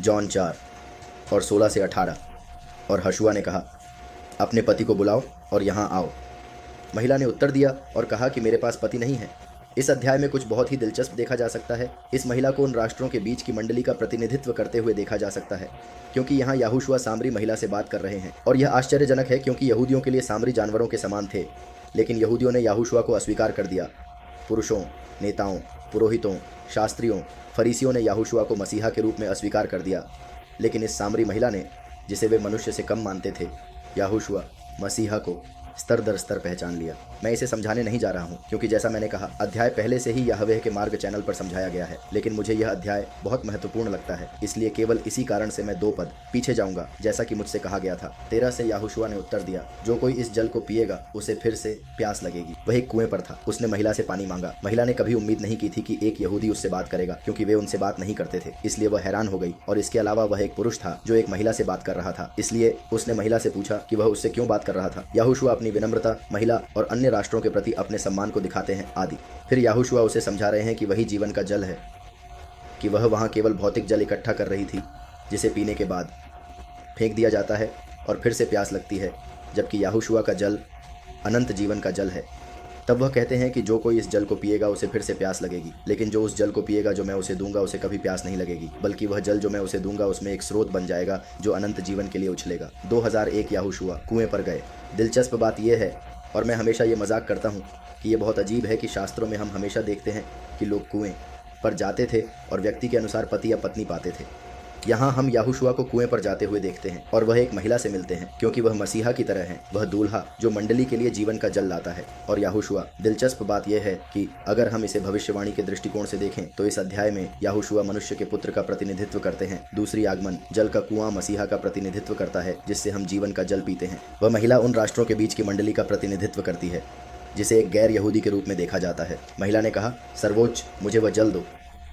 John 4 और 16 से 18। और हशुआ ने कहा, अपने पति को बुलाओ और यहाँ आओ। महिला ने उत्तर दिया और कहा कि मेरे पास पति नहीं है। इस अध्याय में कुछ बहुत ही दिलचस्प देखा जा सकता है। इस महिला को उन राष्ट्रों के बीच की मंडली का प्रतिनिधित्व करते हुए देखा जा सकता है, क्योंकि यहाँ याहूशुआ सामरी महिला से बात कर रहे हैं। और यह आश्चर्यजनक है क्योंकि यहूदियों के लिए सामरी जानवरों के समान थे, लेकिन यहूदियों ने याहूशुआ को अस्वीकार कर दिया। पुरुषों, नेताओं, पुरोहितों, शास्त्रियों, फरीसियों ने याहूशुआ को मसीहा के रूप में अस्वीकार कर दिया, लेकिन इस सामरी महिला ने, जिसे वे मनुष्य से कम मानते थे, याहूशुआ मसीहा को स्तर दर स्तर पहचान लिया। मैं इसे समझाने नहीं जा रहा हूँ, क्योंकि जैसा मैंने कहा, अध्याय पहले से ही यहवेह के मार्ग चैनल पर समझाया गया है, लेकिन मुझे यह अध्याय बहुत महत्वपूर्ण लगता है, इसलिए केवल इसी कारण से मैं 2 पद पीछे जाऊंगा, जैसा कि मुझसे कहा गया था। 13 से याहूशुआ ने उत्तर दिया, जो कोई इस जल को पिएगा उसे फिर से प्यास लगेगी। वह एक कुएं पर था। उसने महिला से पानी मांगा। महिला ने कभी उम्मीद नहीं की थी कि एक यहूदी उससे बात करेगा, क्योंकि वे उनसे बात नहीं करते थे, इसलिए वह हैरान हो गई। और इसके अलावा वह एक पुरुष था जो एक महिला से बात कर रहा था, इसलिए उसने महिला से पूछा कि वह उससे क्यों बात कर रहा था। याहूशुआ अपनी विनम्रता, महिला और अन्य राष्ट्रों के प्रति अपने सम्मान को दिखाते हैं आदि। फिर याहूशुआ उसे समझा रहे हैं कि वही जीवन का जल है, कि वह वहाँ केवल भौतिक जल इकट्ठा कर रही थी, जिसे पीने के बाद फेंक दिया जाता है और फिर से प्यास लगती है, जबकि याहूशुआ का जल अनंत जीवन का जल है। तब वह कहते हैं कि जो कोई इस जल को पिएगा उसे फिर से प्यास लगेगी, लेकिन जो उस जल को पिएगा जो मैं उसे दूंगा उसे कभी प्यास नहीं लगेगी, बल्कि वह जल जो मैं उसे दूंगा उसमें एक स्रोत बन जाएगा जो अनंत जीवन के लिए उछलेगा। 2001 याहूशुआ कुएं पर गए। दिलचस्प बात यह है, और मैं हमेशा ये मजाक करता हूँ कि ये बहुत अजीब है कि शास्त्रों में हम हमेशा देखते हैं कि लोग कुएं पर जाते थे और व्यक्ति के अनुसार पति या पत्नी पाते थे। यहाँ हम याहूशुआ को कुएं पर जाते हुए देखते हैं और वह एक महिला से मिलते हैं, क्योंकि वह मसीहा की तरह है, वह दूल्हा जो मंडली के लिए जीवन का जल लाता है। और याहूशुआ, दिलचस्प बात यह है कि अगर हम इसे भविष्यवाणी के दृष्टिकोण से देखें तो इस अध्याय में याहूशुआ मनुष्य के पुत्र का प्रतिनिधित्व करते हैं। दूसरी आगमन जल का कुआं मसीहा का प्रतिनिधित्व करता है, जिससे हम जीवन का जल पीते हैं। वह महिला उन राष्ट्रों के बीच की मंडली का प्रतिनिधित्व करती है, जिसे एक गैर यहूदी के रूप में देखा जाता है। महिला ने कहा, सर्वोच्च, मुझे वह जल दो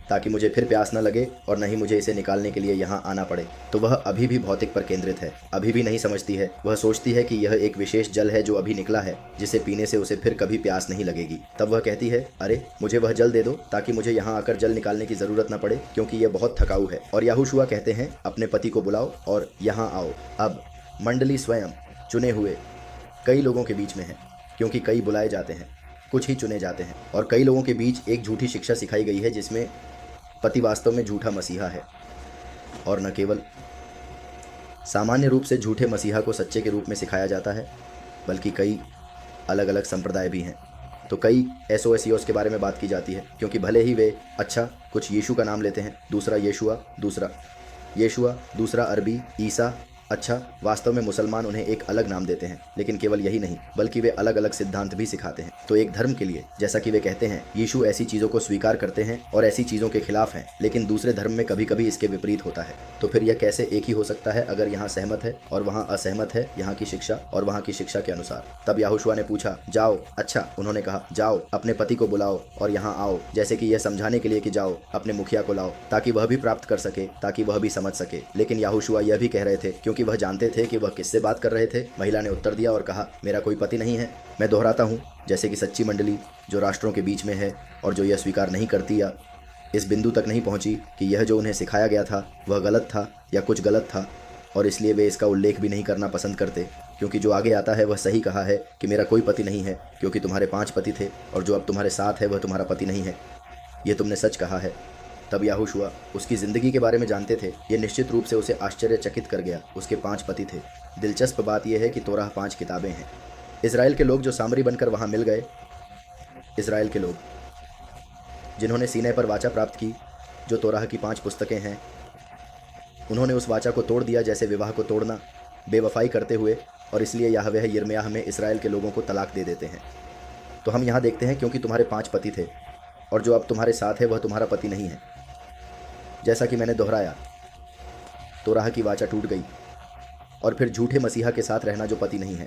ताकि मुझे फिर प्यास न लगे और न ही मुझे इसे निकालने के लिए यहाँ आना पड़े। तो वह अभी भी भौतिक पर केंद्रित है, अभी भी नहीं समझती है। वह सोचती है कि यह एक विशेष जल है जो अभी निकला है, जिसे पीने से उसे फिर कभी प्यास नहीं लगेगी। तब वह कहती है, अरे मुझे वह जल दे दो ताकि मुझे यहाँ आकर जल निकालने की जरूरत न पड़े, क्योंकि यह बहुत थकाऊ है। और याहूशुआ कहते हैं, अपने पति को बुलाओ और यहाँ आओ। अब मंडली स्वयं चुने हुए कई लोगों के बीच में है, क्योंकि कई बुलाए जाते हैं, कुछ ही चुने जाते हैं। और कई लोगों के बीच एक झूठी शिक्षा सिखाई गई है, जिसमें पति वास्तव में झूठा मसीहा है। और न केवल सामान्य रूप से झूठे मसीहा को सच्चे के रूप में सिखाया जाता है, बल्कि कई अलग अलग संप्रदाय भी हैं। तो कई एसओएसियोस के बारे में बात की जाती है, क्योंकि भले ही वे कुछ यीशु का नाम लेते हैं, दूसरा येशुआ, दूसरा अरबी ईसा। वास्तव में मुसलमान उन्हें एक अलग नाम देते हैं, लेकिन केवल यही नहीं, बल्कि वे अलग अलग सिद्धांत भी सिखाते हैं। तो एक धर्म के लिए, जैसा कि वे कहते हैं, यीशु ऐसी चीज़ों को स्वीकार करते हैं और ऐसी चीज़ों के खिलाफ हैं, लेकिन दूसरे धर्म में कभी कभी इसके विपरीत होता है। तो फिर यह कैसे एक ही हो सकता है अगर यहाँ सहमत है और वहाँ असहमत है, यहाँ की शिक्षा और वहाँ की शिक्षा के अनुसार। तब याहूशुआ ने पूछा, जाओ। उन्होंने कहा, जाओ, अपने पति को बुलाओ और यहाँ आओ, जैसे कि यह समझाने के लिए कि जाओ, अपने मुखिया को लाओ, ताकि वह भी प्राप्त कर सके, ताकि वह भी समझ सके। लेकिन याहूशुआ यह भी कह रहे थे, क्योंकि वह जानते थे कि वह किससे बात कर रहे थे। महिला ने उत्तर दिया और कहा, मेरा कोई पति नहीं है। मैं दोहराता हूँ, जैसे कि सच्ची मंडली जो राष्ट्रों के बीच में है और जो यह स्वीकार नहीं करती या इस बिंदु तक नहीं पहुंची कि यह जो उन्हें सिखाया गया था वह गलत था या कुछ गलत था, और इसलिए वे इसका उल्लेख भी नहीं करना पसंद करते, क्योंकि जो आगे आता है वह सही कहा है कि मेरा कोई पति नहीं है, क्योंकि तुम्हारे 5 पति थे और जो अब तुम्हारे साथ है वह तुम्हारा पति नहीं है। यह तुमने सच कहा है। तब याहूशुआ उसकी ज़िंदगी के बारे में जानते थे। यह निश्चित रूप से उसे आश्चर्यचकित कर गया। उसके 5 पति थे। दिलचस्प बात यह है कि तोराह 5 किताबें हैं। इज़राइल के लोग जो सामरी बनकर वहाँ मिल गए, इज़राइल के लोग जिन्होंने सीनै पर वाचा प्राप्त की, जो तोराह की 5 पुस्तकें हैं, उन्होंने उस वाचा को तोड़ दिया, जैसे विवाह को तोड़ना, बेवफाई करते हुए। और इसलिए याहवेह यिर्मयाह में इज़राइल के लोगों को तलाक दे देते हैं। तो हम यहाँ देखते हैं, क्योंकि तुम्हारे 5 पति थे और जो अब तुम्हारे साथ है वह तुम्हारा पति नहीं है। जैसा कि मैंने दोहराया, तोराह की वाचा टूट गई और फिर झूठे मसीहा के साथ रहना जो पति नहीं है।